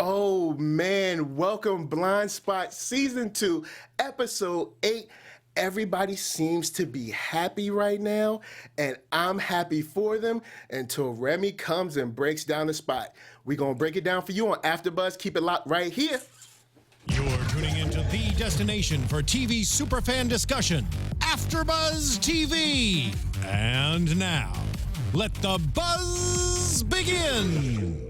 Oh man, welcome Blindspot Season 2, Episode 8. Everybody seems to be happy right now, and I'm happy for them until Remy comes and breaks down the spot. We're going to break it down for you on AFTERBUZZ. Keep it locked right here. You're tuning into the destination for TV superfan discussion, AFTERBUZZ TV. And now, let the buzz begin.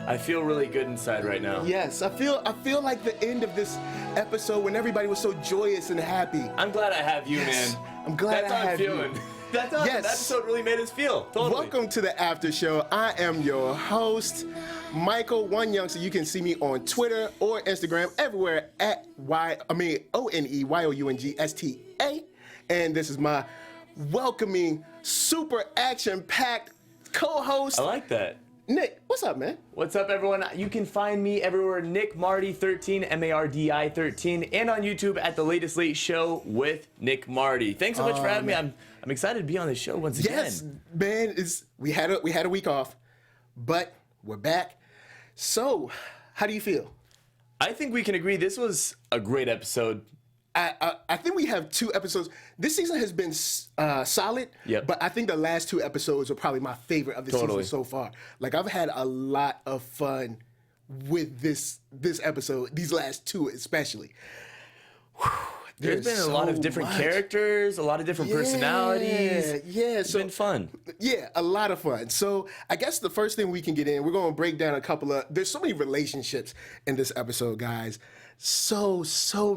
I feel really good inside right now. Yes, I feel like the end of this episode when everybody was so joyous and happy. I'm glad I have you, man. I'm glad That's I how I'm have feeling. you. That's how that episode really made us feel. Totally. Welcome to the After Show. I am your host, Michael One Young. So you can see me on Twitter or Instagram, everywhere at ONEYOUNGSTA. And this is my welcoming, super action-packed co-host. I like that. Nick, what's up, man? What's up, everyone? You can find me everywhere, Nick Mardi 13, MARDI 13, and on YouTube at The Latest Late Show with Nick Mardi. Thanks so much for having me. I'm excited to be on the show once again. Yes, man. We had a week off, but we're back. So, how do you feel? I think we can agree this was a great episode. I think we have 2 episodes. This season has been solid, but I think the last 2 episodes are probably my favorite of the season so far. Like, I've had a lot of fun with this episode, these last 2 especially. Whew, there's been a lot of different characters, a lot of different personalities. Yeah, it's been fun. Yeah, a lot of fun. So I guess the first thing we can get in, we're going to break down a couple of, there's so many relationships in this episode, guys. So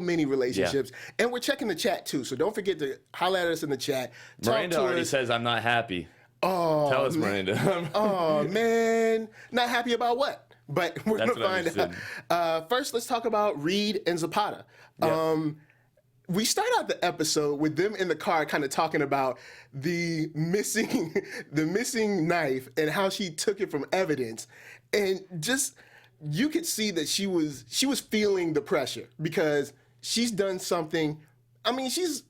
many relationships. Yeah. And we're checking the chat too, so don't forget to holler at us in the chat. Miranda already says I'm not happy. Oh, tell us, Miranda. Oh, man. Not happy about what? But we're going to find out. First, let's talk about Reed and Zapata. Yep. We start out the episode with them in the car kind of talking about the missing knife and how she took it from evidence. And just, you could see that she was feeling the pressure because she's done something. I mean, she's,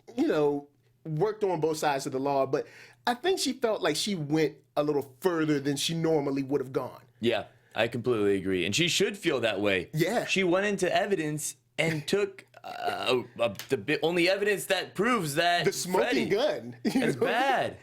worked on both sides of the law, but I think she felt like she went a little further than she normally would have gone. Yeah, I completely agree. And she should feel that way. Yeah. She went into evidence and took the only evidence that proves that the smoking gun. It's bad.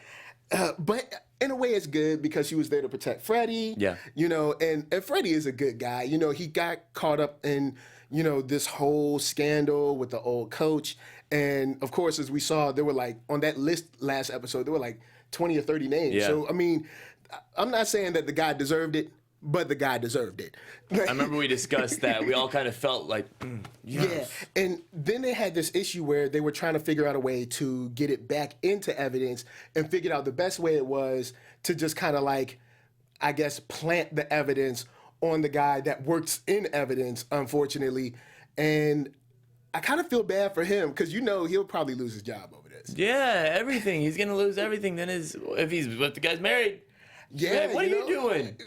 But in a way, it's good because she was there to protect Freddie. Yeah. And Freddie is a good guy. He got caught up in, this whole scandal with the old coach. And of course, as we saw, there were on that list last episode, there were 20 or 30 names. Yeah. So, I mean, I'm not saying that the guy deserved it, but the guy deserved it. I remember we discussed that. We all kind of felt like, yes. Yeah. And then they had this issue where they were trying to figure out a way to get it back into evidence and figured out the best way it was to just kind of I guess, plant the evidence on the guy that works in evidence, unfortunately. And I kind of feel bad for him because, he'll probably lose his job over this. Yeah, everything. He's going to lose everything. Then if the guy's married. Yeah, what are you doing?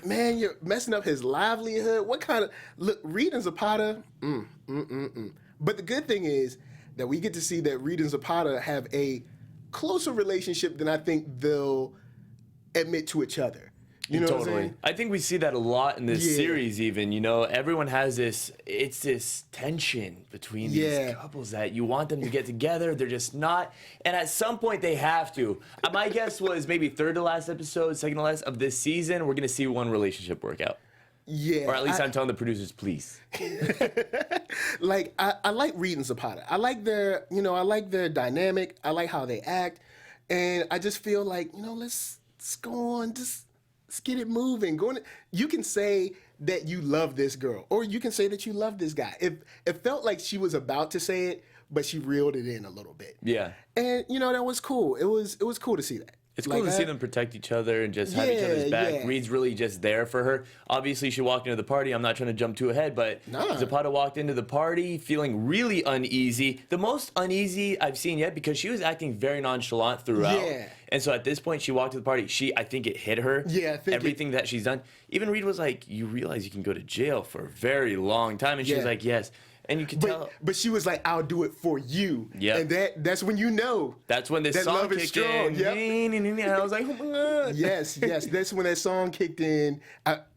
Man, you're messing up his livelihood. What kind of... Look, Reed and Zapata, But the good thing is that we get to see that Reed and Zapata have a closer relationship than I think they'll admit to each other. You know what I'm saying? I think we see that a lot in this series even, everyone has this tension between these couples that you want them to get together, they're just not, and at some point they have to. My guess was maybe third to last episode, second to last of this season, we're going to see one relationship work out. Yeah. Or at least I'm telling the producers, please. I like Reed and Zapata. I like their dynamic. I like how they act. And I just feel like, let's go on, let's get it moving. You can say that you love this girl, or you can say that you love this guy. It felt like she was about to say it, but she reeled it in a little bit. Yeah. And that was cool. It was cool to see that. It's cool to see them protect each other and just have each other's back. Yeah. Reed's really just there for her. Obviously, she walked into the party. I'm not trying to jump too ahead, but Zapata walked into the party feeling really uneasy. The most uneasy I've seen yet because she was acting very nonchalant throughout. Yeah. And so at this point, she walked to the party. I think it hit her. Yeah, I think everything that she's done. Even Reed was like, you realize you can go to jail for a very long time. And she was like, yes. And you can tell. But she was like, I'll do it for you. Yeah. And that's when you know. That's when this that song love is kicked strong. in. Yep. And I was like, oh my God. Yes. That's when that song kicked in.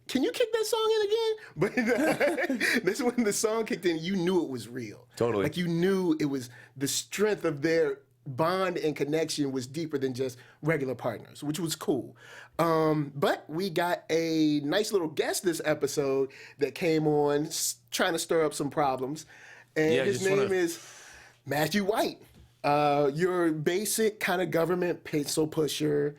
Can you kick that song in again? But that's when the song kicked in. You knew it was real. Totally. Like you knew it was the strength of their bond and connection was deeper than just regular partners, which was cool. But we got a nice little guest this episode that came on trying to stir up some problems. And his name is Matthew White. Your basic kind of government pencil pusher.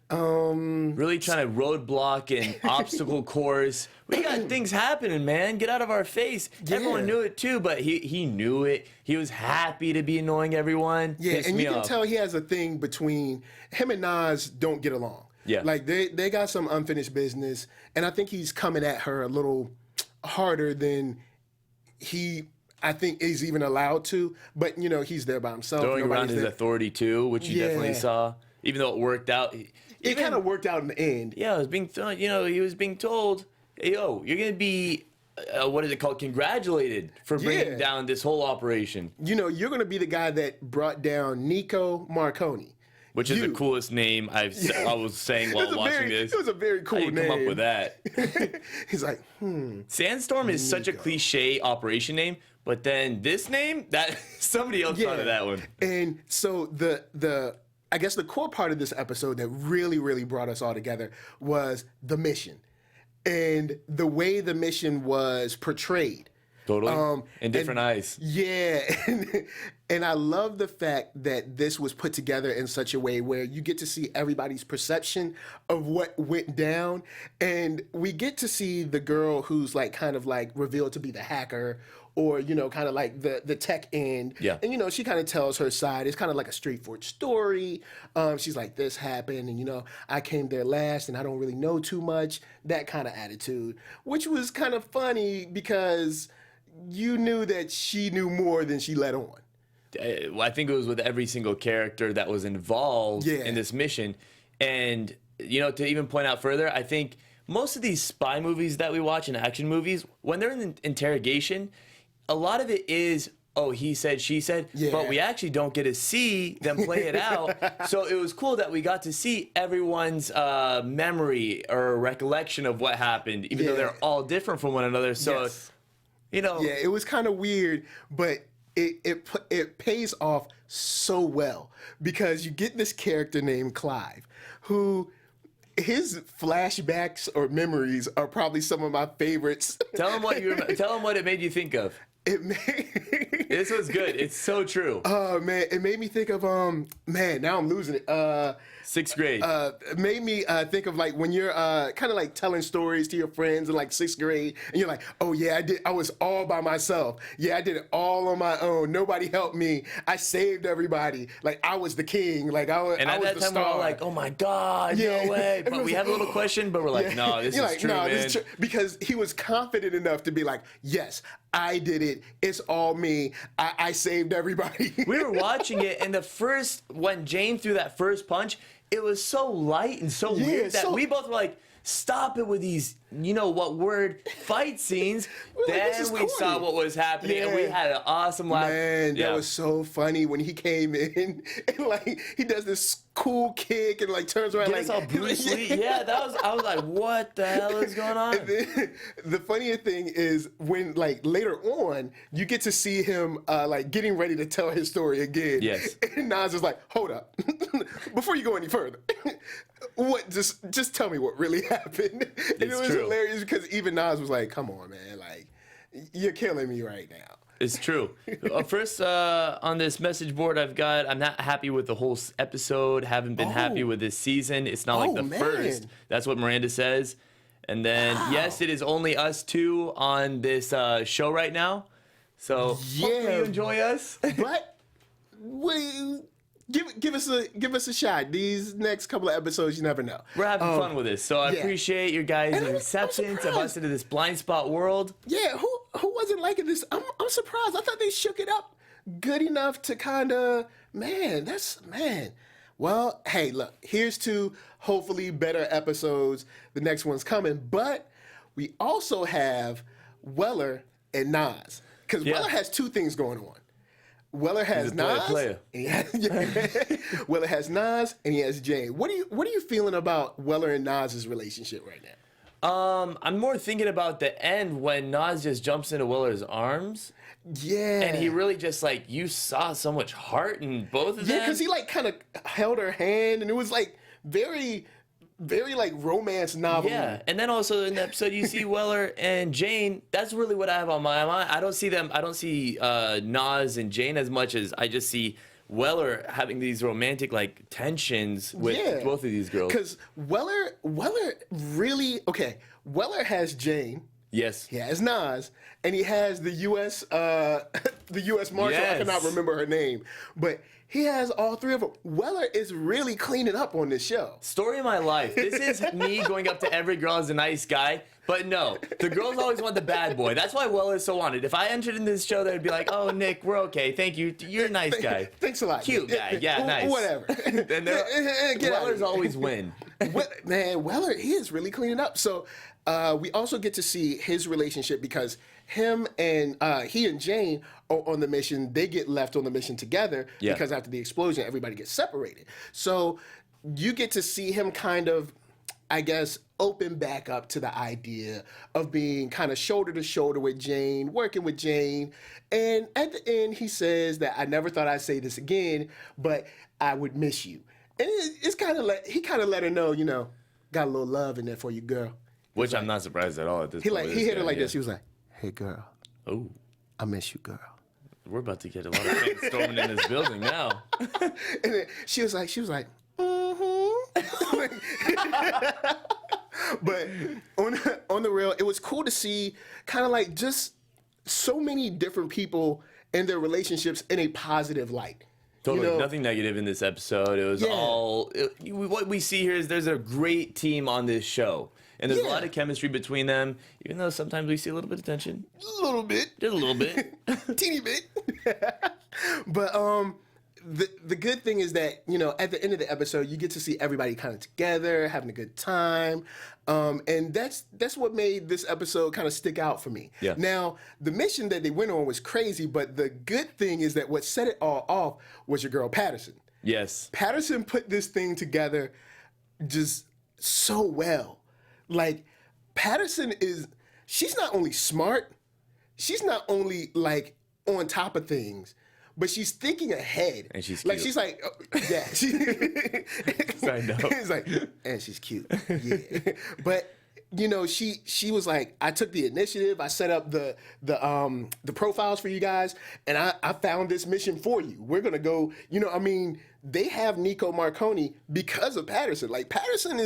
Really trying to roadblock an obstacle course. We got things happening, man. Get out of our face. Yeah. Everyone knew it too, but he knew it. He was happy to be annoying everyone. Yeah, Pissed and me you can off. tell he has a thing between him and Nas don't get along. Yeah. Like they got some unfinished business, and I think he's coming at her a little harder than I think is even allowed to. But you know, he's there by himself. Throwing around his there. authority too, which you definitely saw. Even though it worked out. It kind of worked out in the end. Yeah, it was being, he was being told, hey, yo, you're gonna be, what is it called? Congratulated for bringing down this whole operation. You know, you're gonna be the guy that brought down Nico Marconi, which is the coolest name I was saying while watching this. It was a very cool name. How do you come up with that? He's like, Sandstorm is such a cliche operation name, but then this name, that somebody else thought of that one. And so I guess the core part of this episode that really, really brought us all together was the mission and the way the mission was portrayed. Totally. In different eyes. Yeah. And I love the fact that this was put together in such a way where you get to see everybody's perception of what went down. And we get to see the girl who's like kind of like revealed to be the hacker, or, you know, kind of like the tech end. Yeah. And, you know, she kind of tells her side. It's kind of like a straightforward story. She's like, this happened, and, you know, I came there last, and I don't really know too much. That kind of attitude, which was kind of funny because you knew that she knew more than she let on. I think it was with every single character that was involved in this mission. And, you know, to even point out further, I think most of these spy movies that we watch and action movies, when they're in interrogation, a lot of it is, oh, he said, she said, but we actually don't get to see them play it out. So it was cool that we got to see everyone's memory or recollection of what happened, even though they're all different from one another. So, you know. Yeah, it was kind of weird, but it pays off so well because you get this character named Clive who his flashbacks or memories are probably some of my favorites. Tell him what it made you think of. This was good. It's so true. Oh man, it made me think of man. Now I'm losing it. Sixth grade. It made me think of like when you're kind of like telling stories to your friends in like sixth grade, and you're like, oh yeah, I was all by myself. Yeah, I did it all on my own. Nobody helped me. I saved everybody. Like I was the king. Like I was. And at that time, we're all like, oh my God, no way. But we have a little question, but we're like, no, this is true, man. This is true. Because he was confident enough to be like, yes, I did it. It's all me. I saved everybody. We were watching it, and when Jane threw that first punch, it was so light and so weird that we both were like, stop it with these, you know what word, fight scenes. Then we saw what was happening, and we had an awesome laugh. Man, that was so funny when he came in, and like he does this cool kick and like turns around like all Bruce Lee. Yeah, I was like, what the hell is going on? And then, the funniest thing is when like later on you get to see him like getting ready to tell his story again. Yes. And Nas is like, hold up, before you go any further, what? Just tell me what really happened. And it was hilarious because even Nas was like, come on, man, like you're killing me right now. It's true. First, on this message board I'm not happy with the whole episode. Haven't been happy with this season. It's not like the first. That's what Miranda says. And then, yes, it is only us two on this show right now. So hopefully you enjoy us. But give us a shot. These next couple of episodes, you never know. We're having fun with this. So I appreciate your guys' acceptance of us into this Blindspot world. Yeah, who wasn't liking this? I'm surprised. I thought they shook it up good enough to kind of, man. Well, hey, look, here's to hopefully better episodes. The next one's coming. But we also have Weller and Nas because Weller has two things going on. Weller has Nas. Player. Weller has Nas and he has Jane. What are you feeling about Weller and Nas's relationship right now? I'm more thinking about the end when Nas just jumps into Weller's arms. Yeah. And he really just like, you saw so much heart in both of them. Yeah, because he like kind of held her hand and it was like very like romance novel. Yeah, and then also in the episode you see Weller and Jane. That's really what I have on my mind. I don't see them. I don't see Nas and Jane as much as I just see Weller having these romantic like tensions with both of these girls. Because Weller really Weller has Jane. Yes. He has Nas, and he has the U.S. Marshal. Yes. I cannot remember her name, but he has all three of them. Weller is really cleaning up on this show. Story of my life. This is me going up to every girl as a nice guy, but no, the girls always want the bad boy. That's why Weller is so wanted. If I entered in this show, they'd be like, "Oh, Nick, we're okay. Thank you. You're a nice guy. Thanks a lot. Cute guy. Yeah, nice. Whatever." And Weller's always win. Man, Weller, he is really cleaning up. So we also get to see his relationship because him and he and Jane are on the mission. They get left on the mission together because after the explosion, everybody gets separated. So you get to see him kind of, I guess, open back up to the idea of being kind of shoulder to shoulder with Jane, working with Jane. And at the end, he says that I never thought I'd say this again, but I would miss you. And it's kind of like, he kind of let her know, you know, got a little love in there for you, girl. Which I'm not surprised at all at this point. He hit her like this. He was like, "Hey, girl. Oh, I miss you, girl." We're about to get a lot of things storming in this building now. And then she was like, mm-hmm. But on the real, it was cool to see kind of like just so many different people and their relationships in a positive light. Totally, You know, nothing negative in this episode. It was all. What we see here is there's a great team on this show. And there's a lot of chemistry between them, even though sometimes we see a little bit of tension. a little bit. Just a little bit. Teeny bit. But the good thing is that, you know, at the end of the episode, you get to see everybody kind of together, having a good time. And that's what made this episode kind of stick out for me. Yeah. Now, the mission that they went on was crazy, but the good thing is that what set it all off was your girl Patterson. Yes. Patterson put this thing together just so well. Like, Patterson she's not only smart, she's not only, like, on top of things, but she's thinking ahead. And she's like, cute. she's like, yeah. I know. It's like, and she's cute. Yeah. But, you know, she was like, I took the initiative, I set up the profiles for you guys, and I found this mission for you. We're going to go, you know, I mean, they have Nico Marconi because of Patterson. Like, Patterson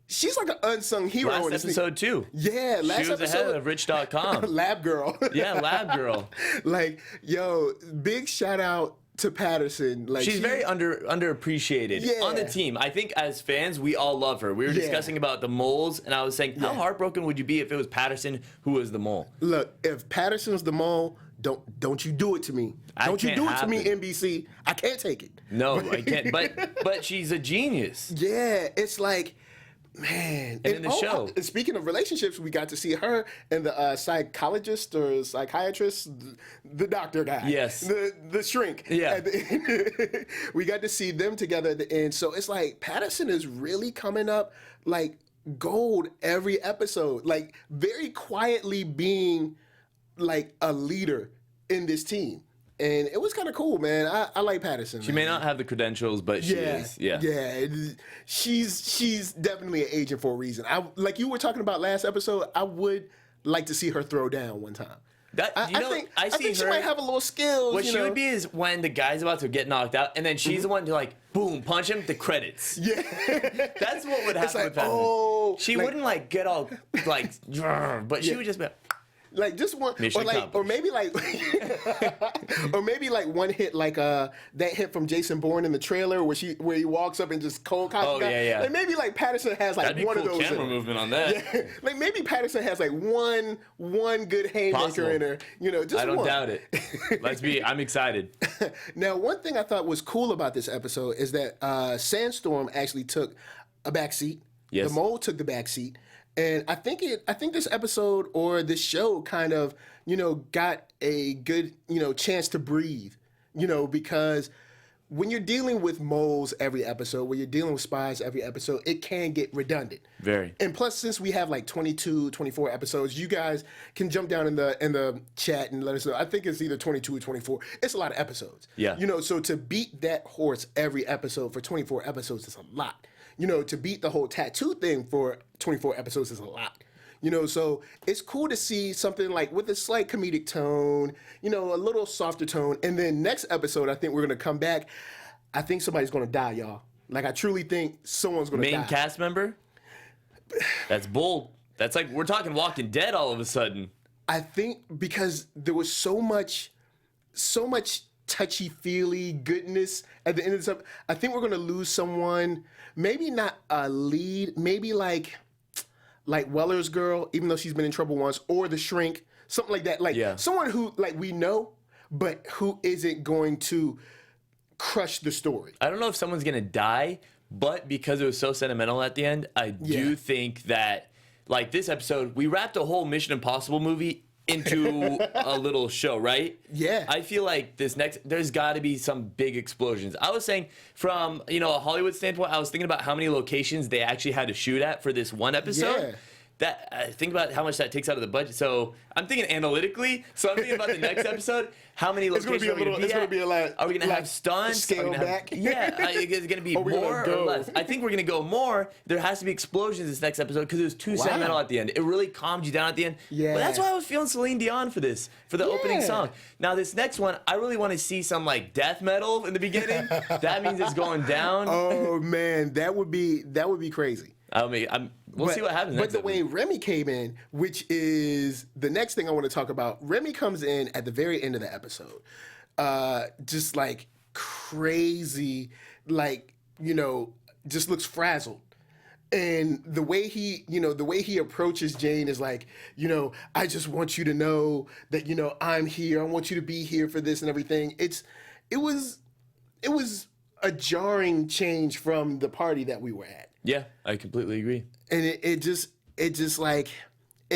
she's like an unsung hero. Last in this episode, too. Yeah, last she was episode. ahead of Rich.com. Lab girl. Yeah, Lab Girl. Like, yo, big shout out to Patterson. Like, She's very underappreciated on the team. I think as fans, we all love her. We were discussing about the moles, and I was saying, how heartbroken would you be if it was Patterson who was the mole? Look, if Patterson's the mole, don't you do it to me. Don't you do it to me, NBC. I can't take it. No, I can't. But she's a genius. Yeah, it's like, man. And in the show. Speaking of relationships, we got to see her and the psychologist or psychiatrist, the doctor guy. Yes. The shrink. Yeah. At the end. We got to see them together at the end. So it's like Patterson is really coming up like gold every episode. Like very quietly being like a leader in this team. And it was kind of cool, man. I like Patterson. She may not have the credentials, but she is. Yeah. Yeah. She's definitely an agent for a reason. Like you were talking about last episode, I would like to see her throw down one time. I think she might have a little skill. What she would be is when the guy's about to get knocked out, and then she's the one to like, boom, punch him, the credits. Yeah. That's what would happen like, with Patterson. oh, she like- wouldn't like get all like, but she would just be like, Like just one, Mission or like, accomplished. or maybe like one hit, like that hit from Jason Bourne in the trailer where he walks up and just cold cocks. Oh, yeah. Like maybe like Patterson has like that'd be one cool of those. camera in her. movement on that. Yeah. Like maybe Patterson has like one good haymaker Possible. in her. You know, just I don't one. doubt it. I'm excited. Now, one thing I thought was cool about this episode is that Sandstorm actually took a back seat. Yes. The mole took the back seat. And I think this episode or this show kind of got a good, chance to breathe, because when you're dealing with moles every episode, when you're dealing with spies every episode, it can get redundant. Very. And plus, since we have like 22, 24 episodes, you guys can jump down in the chat and let us know. I think it's either 22 or 24. It's a lot of episodes. Yeah. So to beat that horse every episode for 24 episodes is a lot. To beat the whole tattoo thing for 24 episodes is a lot. So it's cool to see something like with a slight comedic tone, a little softer tone. And then next episode, I think we're going to come back. I think somebody's going to die, y'all. Like, I truly think someone's going to die. Main cast member? That's bold. That's like, we're talking Walking Dead all of a sudden. I think because there was so much touchy-feely goodness at the end of this episode, I think we're going to lose someone, maybe not a lead, maybe like Weller's girl, even though she's been in trouble once, or the shrink, something like that. Like someone who we know, but who isn't going to crush the story. I don't know if someone's gonna die, but because it was so sentimental at the end, I do think that this episode, we wrapped a whole Mission Impossible movie into a little show, right? Yeah. I feel like there's got to be some big explosions. I was saying from, a Hollywood standpoint, I was thinking about how many locations they actually had to shoot at for this one episode. Yeah. Think about how much that takes out of the budget. So I'm thinking analytically. So I'm thinking about the next episode. How many locations are we going to be at? It's going to be a lot. Are we going to have stunts? Scale back? Yeah. Is it going to be more or less? I think we're going to go more. There has to be explosions this next episode because it was too sentimental at the end. It really calmed you down at the end. Yeah. But that's why I was feeling Celine Dion for the opening song. Now this next one, I really want to see some death metal in the beginning. That means it's going down. Oh man, that would be crazy. We'll see what happens. But the way Remy came in, which is the next thing I want to talk about, Remy comes in at the very end of the episode, just crazy, just looks frazzled. And the way he approaches Jane is I just want you to know that, I'm here. I want you to be here for this and everything. It was a jarring change from the party that we were at. Yeah, I completely agree. And it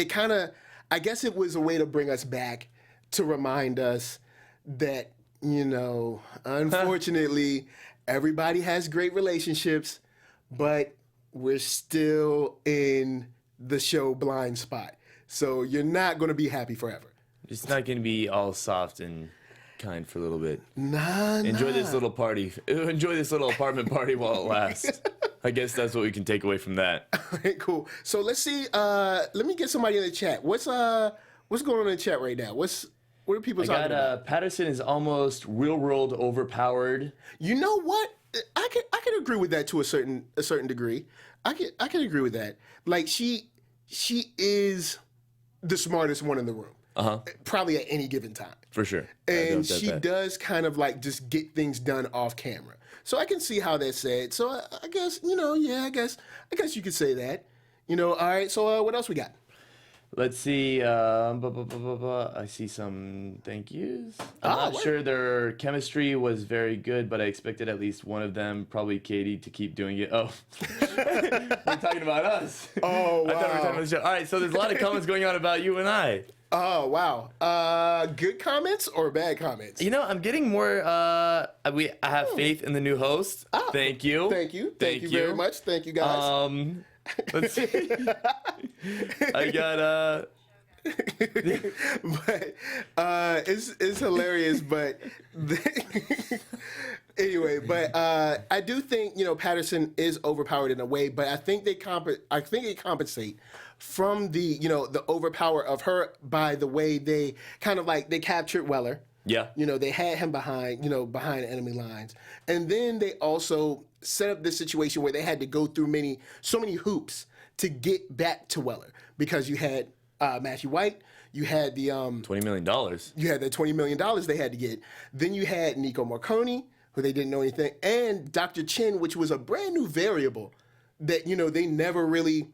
kind of, I guess it was a way to bring us back to remind us that, unfortunately, everybody has great relationships, but we're still in the show Blindspot. So you're not going to be happy forever. It's not going to be all soft and kind for a little bit. Enjoy this little party. Enjoy this little apartment party while it lasts. I guess that's what we can take away from that. All right, cool. So let's see. Let me get somebody in the chat. What's going on in the chat right now? What are people talking about? Patterson is almost real world overpowered. You know what? I can agree with that to a certain degree. I can agree with that. She is the smartest one in the room. Probably at any given time. For sure. And she does kind of just get things done off camera. So I can see how that's said. So I guess, I guess you could say that. All right, so what else we got? Let's see. I see some thank yous. I'm not sure their chemistry was very good, but I expected at least one of them, probably Katie, to keep doing it. Oh, we're talking about us. Oh, wow. I thought we were talking about the show. All right, so there's a lot of comments going on about you and I. Oh, wow. Good comments or bad comments? I'm getting more. I have faith in the new host. Thank you. Thank you. Thank you very much. Thank you, guys. Let's see. I got but it's hilarious. But anyway, but I do think Patterson is overpowered in a way, but I think they compensate from the the overpower of her by the way they kind of they captured Weller. Yeah. They had him behind enemy lines. And then they also set up this situation where they had to go through so many hoops to get back to Weller because you had Matthew White, you had the $20 million. You had the $20 million they had to get. Then you had Nico Marconi, who they didn't know anything, and Dr. Chin, which was a brand new variable that they never really.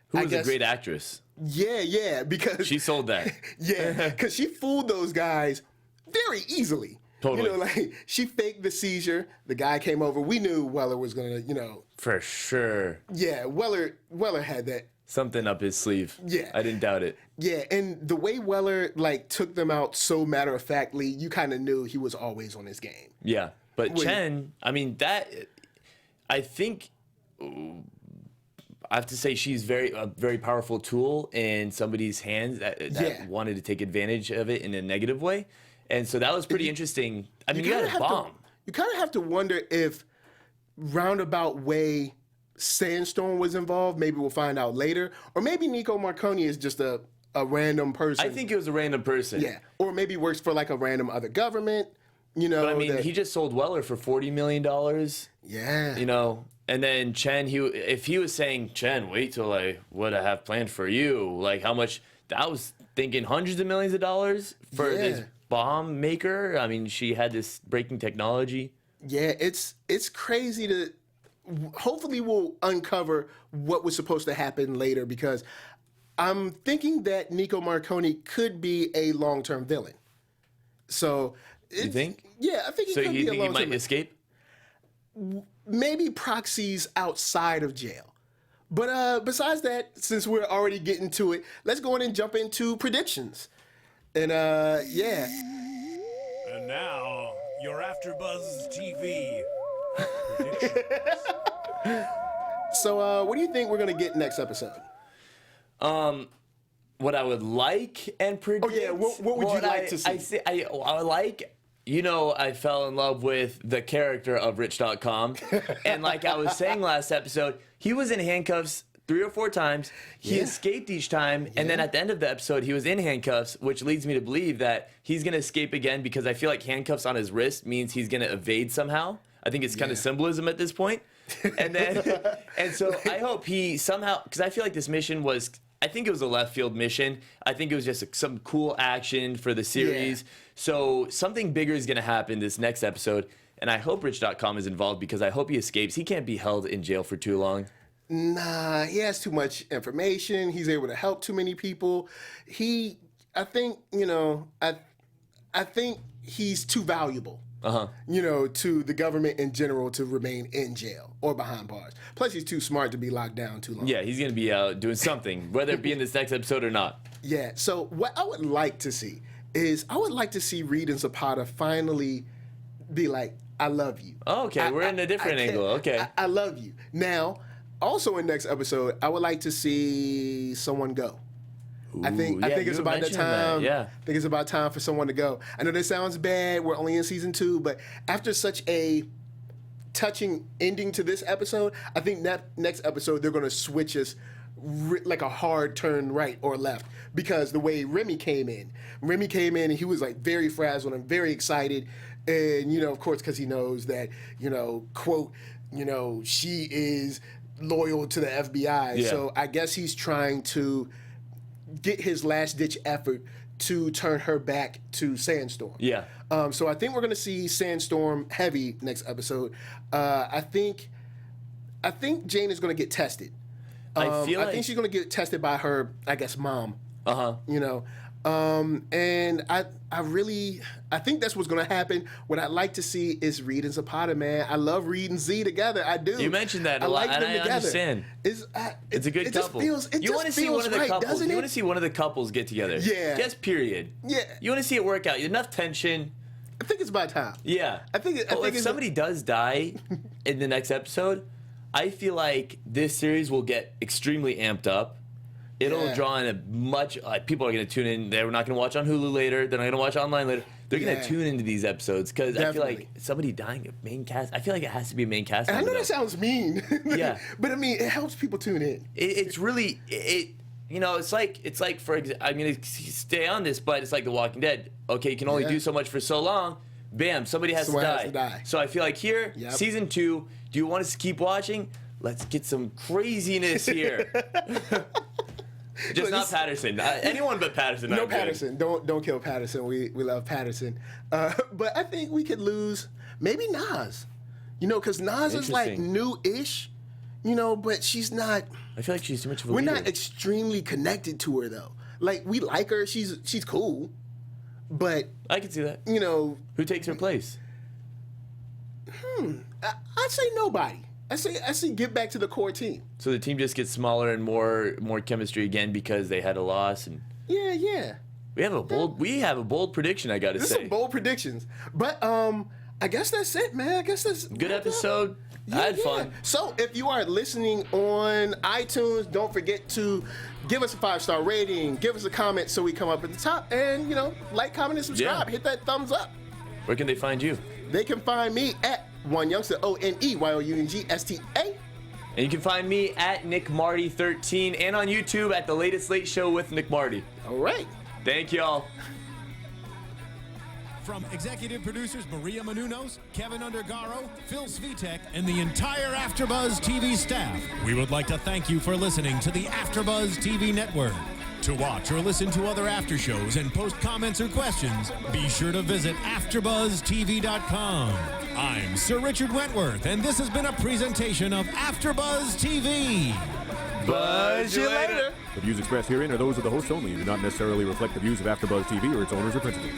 Who was a great actress. Yeah, because she sold that. Yeah, because she fooled those guys very easily. Totally. She faked the seizure. The guy came over. We knew Weller was gonna, For sure. Yeah, Weller had that something up his sleeve. Yeah. I didn't doubt it. Yeah, and the way Weller like took them out so matter-of-factly, you kind of knew he was always on his game. Yeah, but Chen, I mean, I think I have to say she's a very powerful tool in somebody's hands that wanted to take advantage of it in a negative way. And so that was pretty interesting. I mean, you got a bomb. You kind of have to wonder if roundabout way Sandstorm was involved. Maybe we'll find out later. Or maybe Nico Marconi is just a random person. I think it was a random person. Yeah. Or maybe works for like a random other government. You know, but I mean, he just sold Weller for $40 million. Yeah. You know, and then Chen, if he was saying, Chen, wait till what I have planned for you, like how much, I was thinking hundreds of millions of dollars for this bomb maker. I mean, she had this breaking technology. Yeah, it's crazy to, hopefully we'll uncover what was supposed to happen later, because I'm thinking that Nico Marconi could be a long-term villain. So, you think? Yeah, I think he so could you be a think long-term. he might escape? Maybe proxies outside of jail. But besides that, since we're already getting to it, let's go in and jump into predictions. And yeah. And now, your AfterBuzz TV predictions. So what do you think we're going to get next episode? What I would like and predict. Oh yeah, what would you like to see? I like. You know, I fell in love with the character of Rich.com. And like I was saying last episode, he was in handcuffs 3 or 4 times. He escaped each time. And then at the end of the episode, he was in handcuffs, which leads me to believe that he's going to escape again, because I feel like handcuffs on his wrist means he's going to evade somehow. I think it's kind of symbolism at this point. And then, and so I hope he somehow, because I feel like this mission was, I think it was a left field mission. I think it was just some cool action for the series. Yeah. So something bigger is going to happen this next episode. And I hope Rich.com is involved, because I hope he escapes. He can't be held in jail for too long. Nah, he has too much information. He's able to help too many people. I think, you know, I think he's too valuable. You know, to the government in general to remain in jail or behind bars. Plus, he's too smart to be locked down too long. Yeah, he's going to be out doing something, whether it be in this next episode or not. Yeah, so what I would like to see is Reed and Zapata finally be like, I love you. Oh, okay, we're in a different angle. Okay. I love you. Now, also in next episode, I would like to see someone go. I think it's about that time. Yeah. I think it's about time for someone to go. I know this sounds bad. We're only in season 2, but after such a touching ending to this episode, I think that next episode they're going to switch us like a hard turn right or left, because the way Remy came in and he was like very frazzled and very excited, and you know, of course, because he knows that, you know, quote, you know, she is loyal to the FBI. Yeah. So I guess he's trying to get his last-ditch effort to turn her back to Sandstorm. Yeah. So I think we're going to see Sandstorm heavy next episode. I think Jane is going to get tested. I think she's going to get tested by her, I guess, mom. You know. And I think that's what's going to happen. What I'd like to see is Reed and Zapata, man. I love Reed and Z together. I do. You mentioned that a lot, and I understand. It's a good couple. You want to see one of the couples. You want to see one of the couples get together. Yeah. Just period. Yeah. You want to see it work out. Enough tension. I think it's about time. Yeah. If somebody does die in the next episode, I feel like this series will get extremely amped up. It'll draw in people are going to tune in. They're not going to watch on Hulu later. They're not going to watch online later. They're going to tune into these episodes, because I feel like somebody dying, a main cast. I feel like it has to be a main cast. And I know that sounds mean. Yeah. But I mean, it helps people tune in. It's really, you know, it's like for example, I'm going to stay on this, but it's like The Walking Dead. Okay, you can only do so much for so long. Bam, somebody has to die. So I feel like here, season 2, do you want us to keep watching? Let's get some craziness here. Just not Patterson. Anyone but Patterson. No Patterson. Don't kill Patterson. We love Patterson. But I think we could lose maybe Nas. You know, because Nas is like new-ish. You know, but she's not. I feel like she's too much of a leader. We're not extremely connected to her though. Like, we like her. She's cool. But I can see that. You know, who takes her place? I'd say nobody. I say get back to the core team. So the team just gets smaller and more chemistry again because they had a loss. And Yeah. we have a bold prediction. I gotta This is say, some bold predictions. But I guess that's it, man. I guess that's good episode. I had fun. So if you are listening on iTunes, don't forget to give us a 5-star rating, give us a comment so we come up at the top, and like, comment, and subscribe. Yeah. Hit that thumbs up. Where can they find you? They can find me at OneYoungsta, ONEYOUNGSTA. And you can find me at Nick Marty 13 and on YouTube at The Latest Late Show with Nick Marty. All right. Thank y'all. From executive producers Maria Menounos, Kevin Undergaro, Phil Svitek, and the entire AfterBuzz TV staff, we would like to thank you for listening to the AfterBuzz TV network. To watch or listen to other after shows and post comments or questions, be sure to visit AfterBuzzTV.com. I'm Sir Richard Wentworth, and this has been a presentation of AfterBuzz TV. Buzz you later. The views expressed herein are those of the hosts only and do not necessarily reflect the views of AfterBuzz TV or its owners or principals.